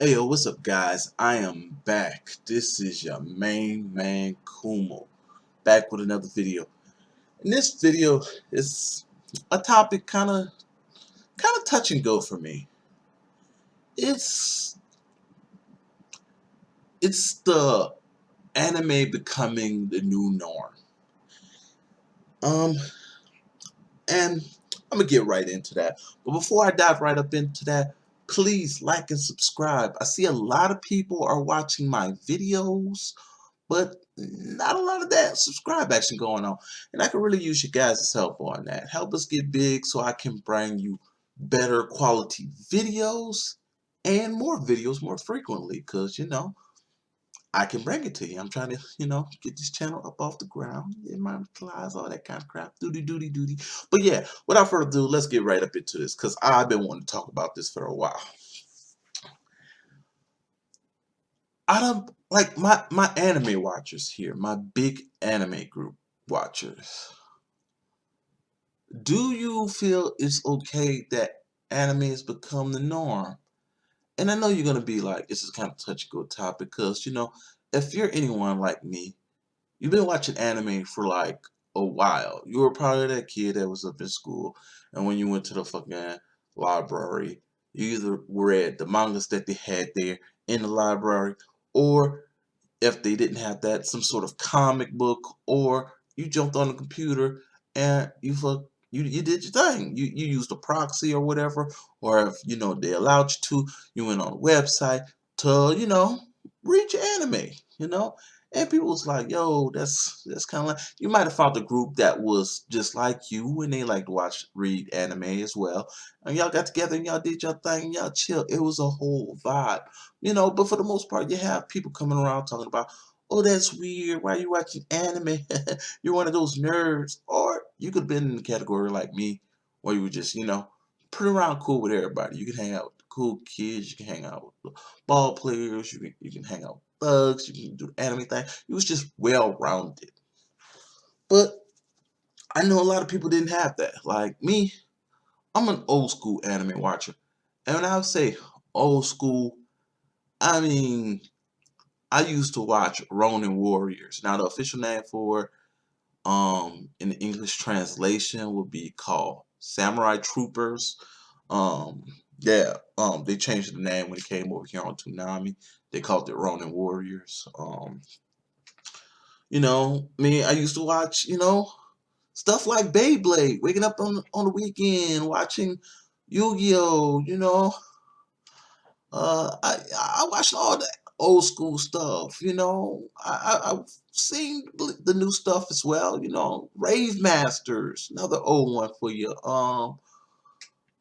Hey yo, what's up guys? I am back. This is your main man Kumo, back with another video. And this video is a topic kinda touch and go for me. It's it's the anime becoming the new norm. Um and I'm gonna get right into that. But before I dive right up into that, please like and subscribe. I see a lot of people are watching my videos, but not a lot of that subscribe action going on. And I can really use you guys' help on that. Help us get big so I can bring you better quality videos and more videos more frequently. Because, I can bring it to you. I'm trying to, get this channel up off the ground, get monetize, all that kind of crap. Doody, doody, doody. But yeah, without further ado, let's get right up into this because I've been wanting to talk about this for a while. Out of like my anime watchers here, my big anime group watchers, do you feel it's okay that anime has become the norm? And I know you're gonna be like, this is kind of touch and go topic because if you're anyone like me, you've been watching anime for like a while. You were probably that kid that was up in school, and when you went to the fucking library, you either read the mangas that they had there in the library, or if they didn't have that, some sort of comic book, or you jumped on the computer and you did your thing. You used a proxy or whatever, or if they allowed you to, you went on a website to read your anime. You know, and people was like, "Yo, that's kind of like," you might have found a group that was just like you and they like to read anime as well, and y'all got together and y'all did your thing, and y'all chill. It was a whole vibe. But for the most part, you have people coming around talking about, oh, that's weird. Why are you watching anime? You're one of those nerds. Or you could have been in the category like me, where you were just, pretty around cool with everybody. You can hang out with the cool kids. You can hang out with the ball players. You can hang out with thugs. You can do the anime thing. It was just well rounded. But I know a lot of people didn't have that. Like me, I'm an old school anime watcher. And when I say old school, I mean I used to watch Ronin Warriors. Now the official name for in the English translation would be called Samurai Troopers. Yeah, they changed the name when it came over here on Toonami. They called it Ronin Warriors. Me, I used to watch, stuff like Beyblade, waking up on the weekend, watching Yu-Gi-Oh, I watched all the old school stuff. I've seen the new stuff as well. Rave Masters, another old one for you.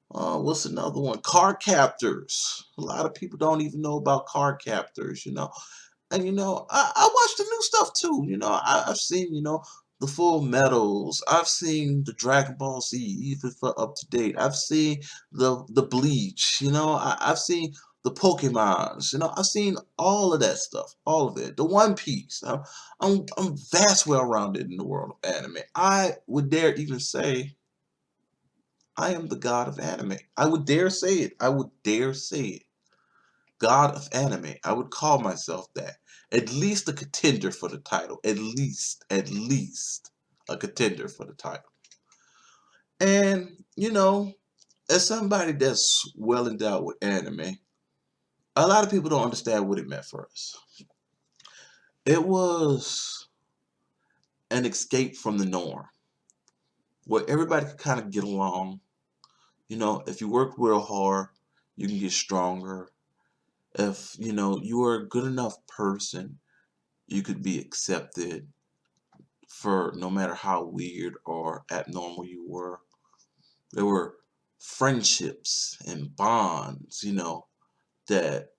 What's another one? Card Captors. A lot of people don't even know about Card Captors. And I watch the new stuff too. I've seen the Full Metals. I've seen the Dragon Ball Z, even for up to date. I've seen the Bleach. I've seen the Pokemons. I've seen all of that stuff, all of it. The One Piece. I'm vast well rounded in the world of anime. I would dare even say I am the god of anime. I would dare say it. I would dare say it. God of anime. I would call myself that. At least a contender for the title. At least a contender for the title. And, as somebody that's well endowed with anime, a lot of people don't understand what it meant for us. It was an escape from the norm where everybody could kind of get along. If you work real hard, you can get stronger. If, you are a good enough person, you could be accepted for no matter how weird or abnormal you were. There were friendships and bonds, that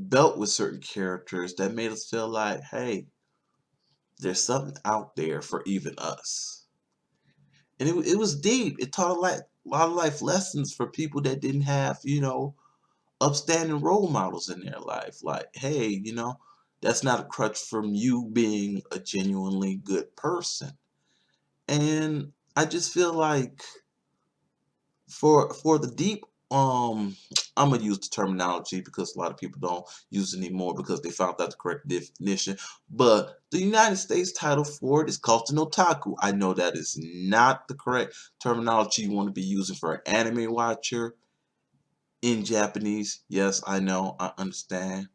built with certain characters that made us feel like, hey, there's something out there for even us. And it was deep. It taught a lot of life lessons for people that didn't have, upstanding role models in their life. Like, hey, that's not a crutch from you being a genuinely good person. And I just feel like for the deep um I'm gonna use the terminology because a lot of people don't use it anymore because they found out the correct definition. But the United States title for it is called an otaku. I know that is not the correct terminology you want to be using for an anime watcher in Japanese. Yes, I know, I understand.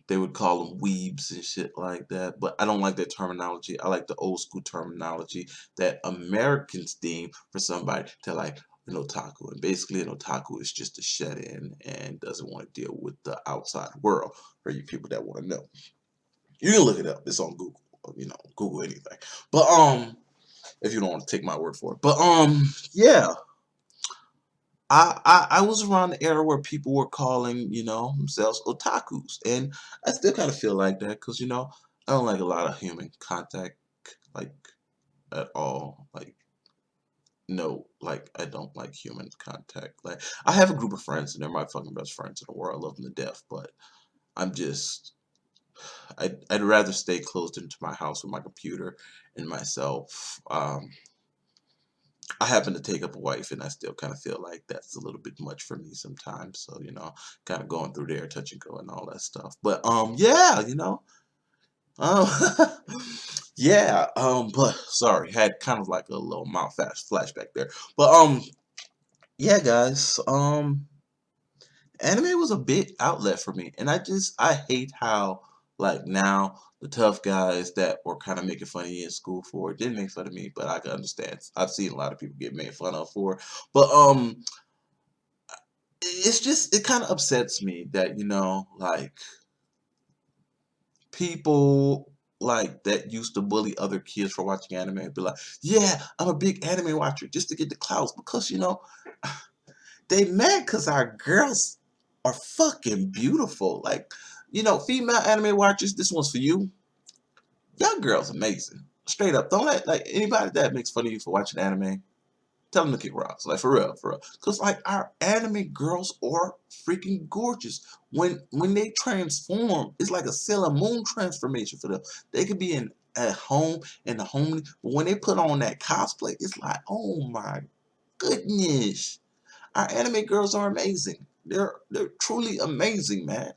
They would call them weebs and shit like that, but I don't like that terminology. I like the old school terminology that Americans deem for somebody to like an otaku. And basically, an otaku is just a shut in and doesn't want to deal with the outside world. For you people that want to know, you can look it up. It's on Google. You know, Google anything. But if you don't want to take my word for it, but yeah. I was around the era where people were calling, themselves otakus. And I still kind of feel like that because, I don't like a lot of human contact, like, at all. Like, no, like, I don't like human contact. Like, I have a group of friends and they're my fucking best friends in the world. I love them to death, but I'm just, I'd rather stay closed into my house with my computer and myself. I happen to take up a wife, and I still kind of feel like that's a little bit much for me sometimes. So, kind of going through there, touch and go, and all that stuff. But yeah, um, yeah, but sorry, had kind of like a little mild fast flashback there. But yeah, guys, anime was a big outlet for me, and I hate how like now the tough guys that were kind of making fun of you in school for it didn't make fun of me, but I can understand. I've seen a lot of people get made fun of for it, but it's just it kind of upsets me that like people like that used to bully other kids for watching anime and be like, yeah, I'm a big anime watcher just to get the clouds because they mad because our girls are fucking beautiful. Like, female anime watchers, this one's for you. Your girl's amazing. Straight up. Don't let like anybody that makes fun of you for watching anime, tell them to kick rocks. Like for real, for real. Cause like our anime girls are freaking gorgeous. When they transform, it's like a Sailor Moon transformation for them. They could be at home in the home, but when they put on that cosplay, it's like, oh my goodness. Our anime girls are amazing. They're truly amazing, man.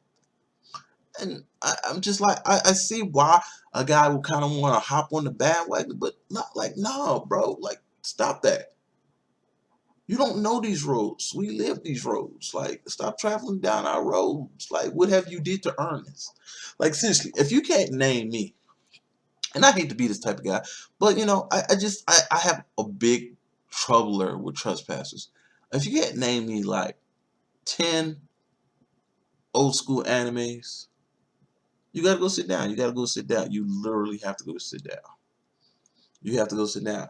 And I'm just like I see why a guy would kind of want to hop on the bandwagon, but not like no, bro. Like stop that. You don't know these roads. We live these roads. Like stop traveling down our roads. Like what have you did to earn this? Like seriously, if you can't name me, and I hate to be this type of guy, but I have a big troubler with trespassers. If you can't name me like 10 old school animes, you gotta go sit down. You gotta go sit down. You literally have to go sit down. You have to go sit down.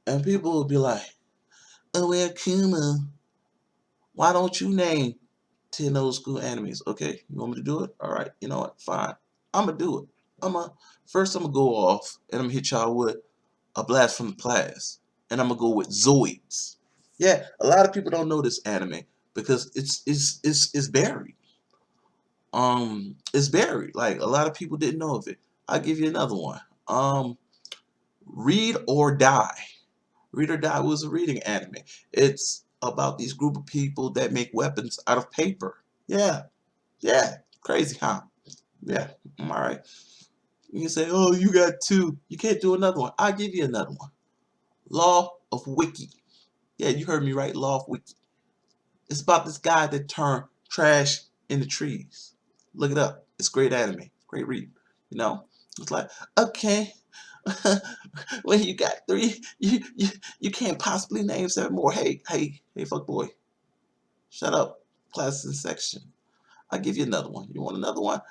And people will be like, oh, well, Kuma, why don't you name 10 old school animes? Okay, you want me to do it? All right, you know what? Fine. I'm going to do it. First, I'm going to go off and I'm going to hit y'all with a blast from the past. And I'm going to go with Zoids. Yeah, a lot of people don't know this anime because it's buried. It's buried. Like a lot of people didn't know of it. I'll give you another one. Read or Die. Read or Die was a reading anime. It's about these group of people that make weapons out of paper. Yeah, yeah, crazy, huh? Yeah, all right. You can say, oh, you got two. You can't do another one. I'll give you another one. Law of Wiki. Yeah, you heard me right. Law of Wiki. It's about this guy that turned trash into trees. Look it up. It's great anime. Great read. It's like, okay, well, you got three. You can't possibly name seven more. Hey, fuck boy, shut up. Class in section. I'll give you another one. You want another one?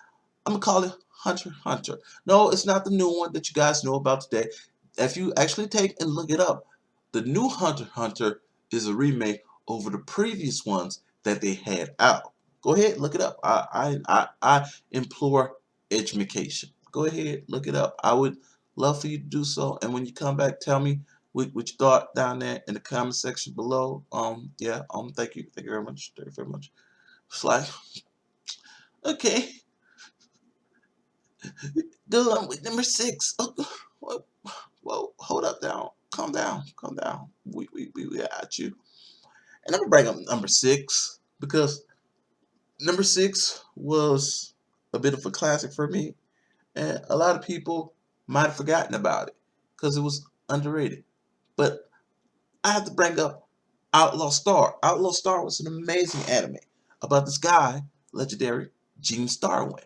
I'm gonna call it Hunter x Hunter. No, it's not the new one that you guys know about today. If you actually take and look it up, the new Hunter x Hunter is a remake over the previous ones that they had out. Go ahead, look it up. I implore education. Go ahead, look it up. I would love for you to do so. And when you come back, tell me what you thought down there in the comment section below. Yeah. Thank you very much. Thank you very much. It's like, okay, go on with number 6. Oh, whoa, whoa, hold up, down. Calm down, calm down. We got you. And I'm gonna bring up number six because number six was a bit of a classic for me, and a lot of people might have forgotten about it because it was underrated. But I have to bring up Outlaw Star. Outlaw Star was an amazing anime about this guy, legendary Gene Starwin,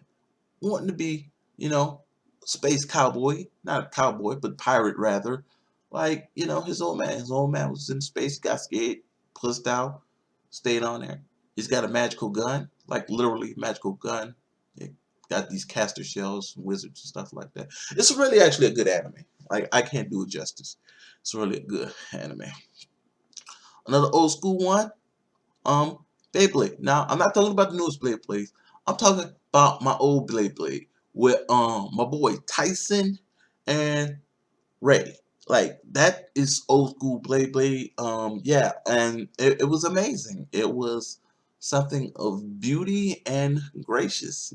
wanting to be, you know, space cowboy, not a cowboy, but pirate rather. Like, his old man. His old man was in space, got scared, pussed out, stayed on there. He's got a magical gun, like literally magical gun. It got these caster shells, wizards and stuff like that. It's really actually a good anime. Like I can't do it justice. It's really a good anime. Another old school one, um, Beyblade. Now, I'm not talking about the newest Blade Blades. I'm talking about my old Blade with my boy Tyson and Ray. Like that is old school Blade. Yeah, and it was amazing. It was something of beauty and gracious.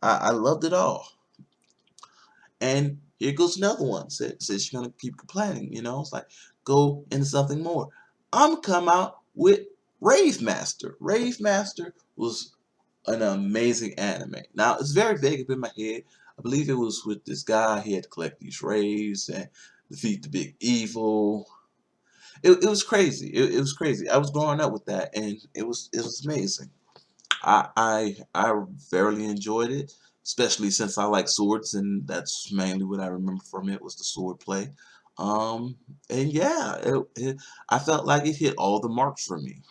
I loved it all. And here goes another one. Says you're gonna keep complaining, It's like go into something more. I'm come out with Rave Master. Rave Master was an amazing anime. Now it's very vague up in my head. I believe it was with this guy. He had to collect these raves and defeat the big evil. It was crazy. It was crazy. I was growing up with that, and it was amazing. I verily enjoyed it, especially since I like swords, and that's mainly what I remember from it was the sword play. And yeah, I felt like it hit all the marks for me.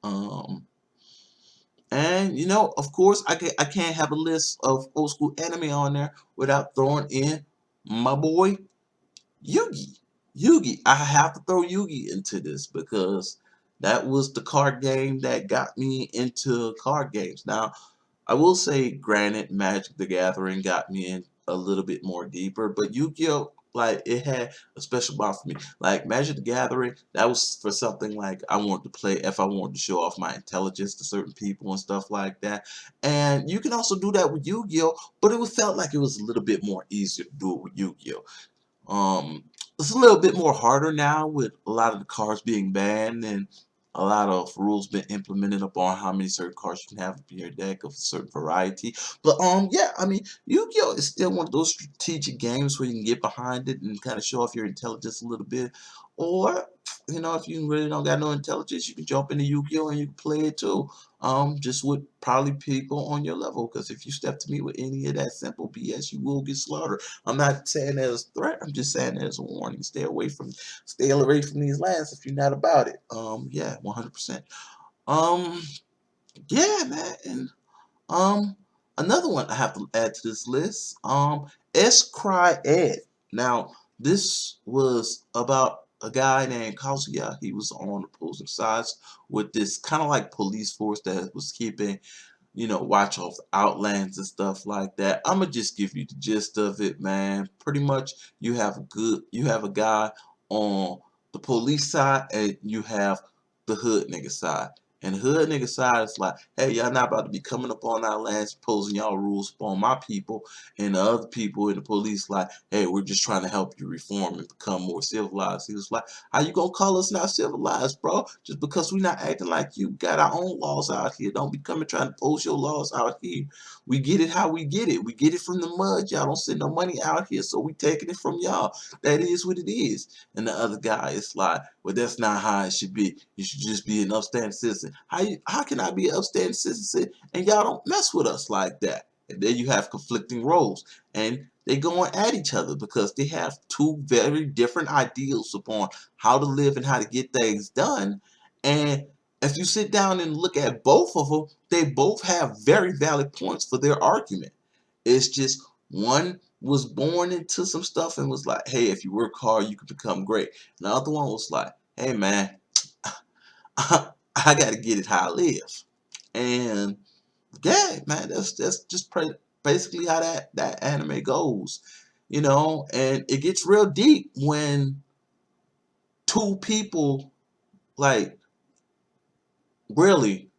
Um, and of course, I can't have a list of old school anime on there without throwing in my boy Yugi. Yugi, I have to throw Yugi into this because that was the card game that got me into card games. Now, I will say, granted, Magic the Gathering got me in a little bit more deeper, but Yu-Gi-Oh! Like it had a special bond for me. Like Magic the Gathering, that was for something like I wanted to play if I wanted to show off my intelligence to certain people and stuff like that. And you can also do that with Yu-Gi-Oh! But it felt like it was a little bit more easier to do it with Yu-Gi-Oh! It's a little bit more harder now with a lot of the cards being banned and a lot of rules been implemented upon how many certain cards you can have in your deck of a certain variety. But yeah, I mean, Yu-Gi-Oh is still one of those strategic games where you can get behind it and kind of show off your intelligence a little bit. Or if you really don't got no intelligence, you can jump into Yu-Gi-Oh and you can play it too. Just with probably people on your level. Because if you step to me with any of that simple BS, you will get slaughtered. I'm not saying that as a threat. I'm just saying that as a warning. Stay away from these lands if you're not about it. Yeah, 100%. Um, yeah, man. And um, another one I have to add to this list. S Cry Ed. Now, this was about a guy named Kazuya. He was on opposing sides with this kind of like police force that was keeping watch off the outlands and stuff like that. I'm gonna just give you the gist of it, man. Pretty much, you have a guy on the police side, and you have the hood nigga side. And the hood nigga side is like, hey, y'all not about to be coming up on our lands, imposing y'all rules upon my people. And the other people in the police like, hey, we're just trying to help you reform and become more civilized. He was like, how you gonna call us not civilized, bro? Just because we not acting like you. Got our own laws out here. Don't be coming trying to post your laws out here. We get it how we get it. We get it from the mud. Y'all don't send no money out here, so we taking it from y'all. That is what it is. And the other guy is like, well, that's not how it should be. You should just be an upstanding citizen. How can I be an upstanding citizen and y'all don't mess with us like that? And then you have conflicting roles. And they going at each other because they have two very different ideals upon how to live and how to get things done. And if you sit down and look at both of them, they both have very valid points for their argument. It's just one was born into some stuff and was like, hey, if you work hard, you can become great. And the other one was like, hey, man, I got to get it how I live. And yeah, man, that's just basically how that anime goes, and it gets real deep when two people like really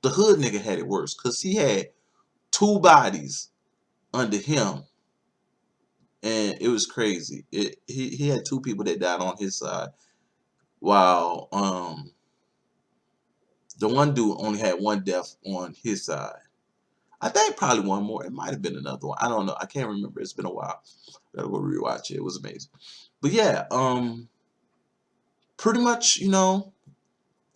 the hood nigga had it worse because he had two bodies under him, and it was crazy. He had two people that died on his side, while The one dude only had one death on his side. I think probably one more. It might have been another one. I don't know. I can't remember. It's been a while. Gotta go rewatch it. It was amazing. But yeah, pretty much,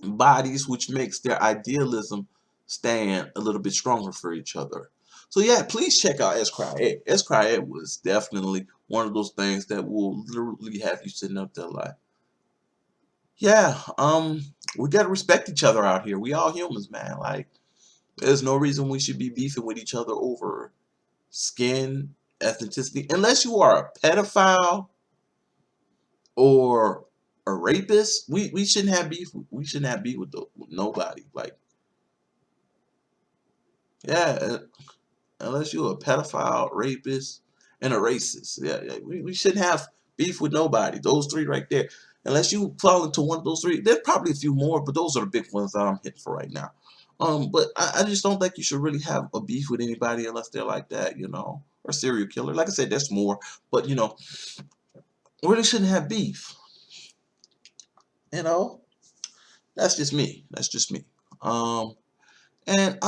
bodies, which makes their idealism stand a little bit stronger for each other. So yeah, please check out S Cry Ed. S Cry Ed was definitely one of those things that will literally have you sitting up there like, yeah, we gotta respect each other out here. We all humans, man. Like, there's no reason we should be beefing with each other over skin, ethnicity, unless you are a pedophile or a rapist. We shouldn't have beef. We shouldn't have beef with nobody. Like, yeah, unless you're a pedophile, rapist, and a racist. Yeah, yeah, we shouldn't have beef with nobody. Those three right there. Unless you fall into one of those three, there's probably a few more, but those are the big ones that I'm hitting for right now. But I just don't think you should really have a beef with anybody unless they're like that, or serial killer. Like I said, that's more, but really shouldn't have beef. You know, that's just me. That's just me. Um, And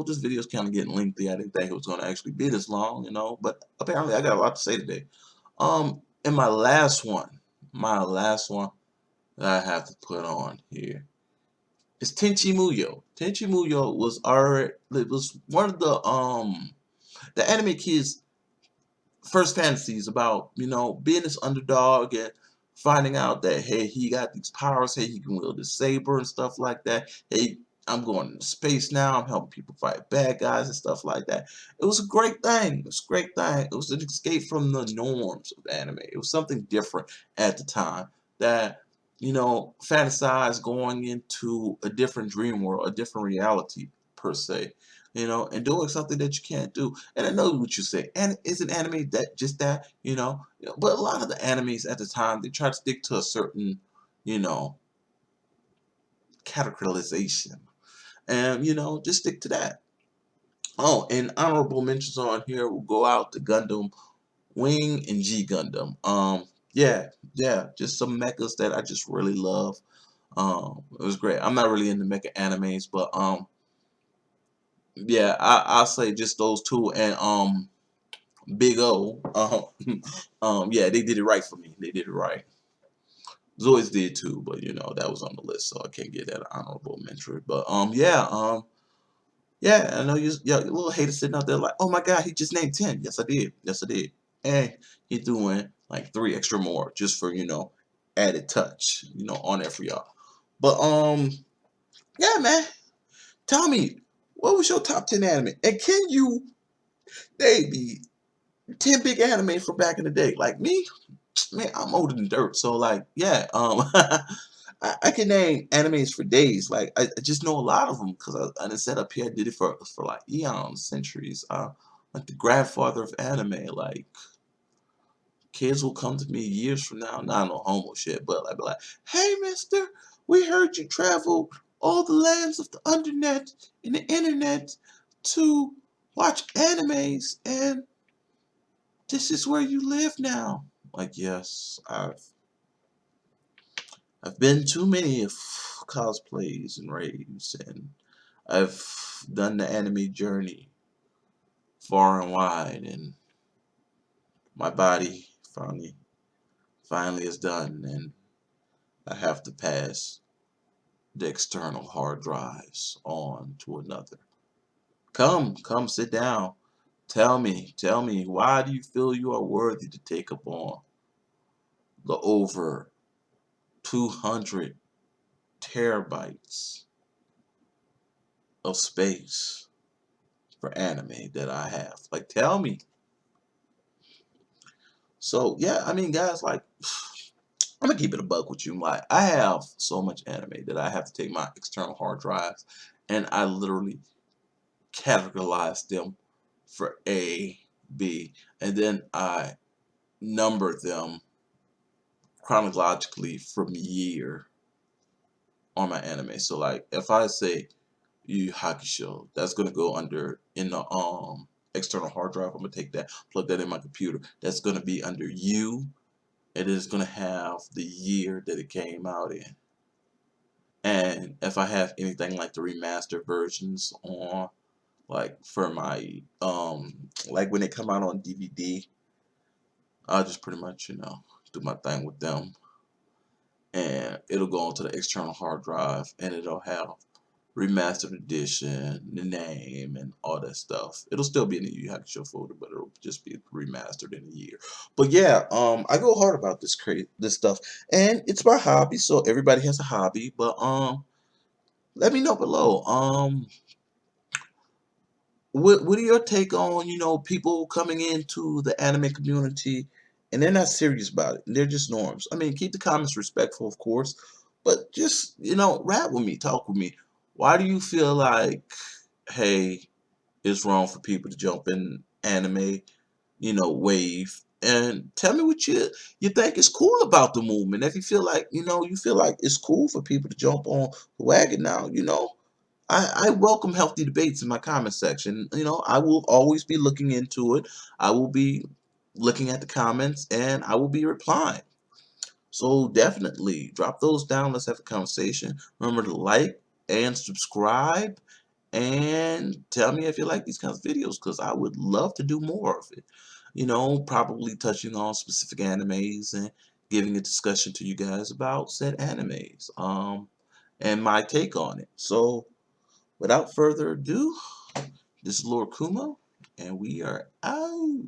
this video is kind of getting lengthy. I didn't think it was going to actually be this long, but apparently I got a lot to say today. In my last one that I have to put on here is Tenchi Muyo. Tenchi Muyo was one of the anime kids' first fantasies about, being this underdog and finding out that, hey, he got these powers, hey, he can wield his saber and stuff like that. Hey, I'm going into space now. I'm helping people fight bad guys and stuff like that. It was a great thing. It was a great thing. It was an escape from the norms of anime. It was something different at the time that, fantasized going into a different dream world, a different reality per se, and doing something that you can't do. And I know what you say, and isn't anime that just that, but a lot of the animes at the time, they try to stick to a certain, you know, categorization. And, just stick to that. Oh, and honorable mentions on here will go out to Gundam Wing and G Gundam. Yeah, yeah, just some mechas that I just really love. It was great. I'm not really into mecha animes, but yeah, I'll say just those two and Big O. Yeah, they did it right for me. They did it right. Zoids did too, but that was on the list, so I can't get that honorable mention. But yeah, I know you little hater sitting out there like, oh my God, he just named 10. Yes, I did. Yes, I did. And he threw in like 3 extra more just for added touch, on there for y'all. But yeah, man, tell me, what was your top 10 anime? And can you maybe 10 big anime from back in the day? Like me, man, I'm older than dirt, so like, yeah, I can name animes for days. Like I just know a lot of them because I done sat up here. I did it for like eons, centuries. Like the grandfather of anime. Like kids will come to me years from now. Not no homo shit, but like, be like, hey, Mister, we heard you traveled all the lands of the undernet and the internet to watch animes, and this is where you live now. Like, yes, I've been to many of cosplays and raves, and I've done the anime journey far and wide, and my body finally is done, and I have to pass the external hard drives on to another. Come, sit down. Tell me, why do you feel you are worthy to take up on the over 200 terabytes of space for anime that I have? Like, tell me. So yeah, I mean, guys, like, I'm gonna keep it a buck with you. Like, I have so much anime that I have to take my external hard drives, and I literally categorize them for A, B, and then I number them chronologically from year on my anime. So like, if I say Yu Yu Hakusho, that's gonna go under in the external hard drive. I'm gonna take that, plug that in my computer. That's gonna be under U. It is going to have the year that it came out in. And if I have anything like the remastered versions on, like for my like when they come out on DVD, I'll just pretty much, do my thing with them, and it'll go onto the external hard drive, and it'll have remastered edition, the name, and all that stuff. It'll still be in the Yu Yu Hakusho folder, but it'll just be remastered in a year. But yeah, I go hard about this stuff, and it's my hobby. So everybody has a hobby, but let me know below. What are your take on, people coming into the anime community and they're not serious about it and they're just norms? I mean, keep the comments respectful, of course, but just, rap with me, talk with me. Why do you feel like, hey, it's wrong for people to jump in anime, wave? And tell me what you think is cool about the movement. If you feel like, you feel like it's cool for people to jump on the wagon now, I welcome healthy debates in my comment section. I will always be looking into it. I will be looking at the comments and I will be replying. So definitely drop those down. Let's have a conversation. Remember to like and subscribe and tell me if you like these kinds of videos because I would love to do more of it. Probably touching on specific animes and giving a discussion to you guys about said animes and my take on it. So without further ado, this is Lord Kumo, and we are out.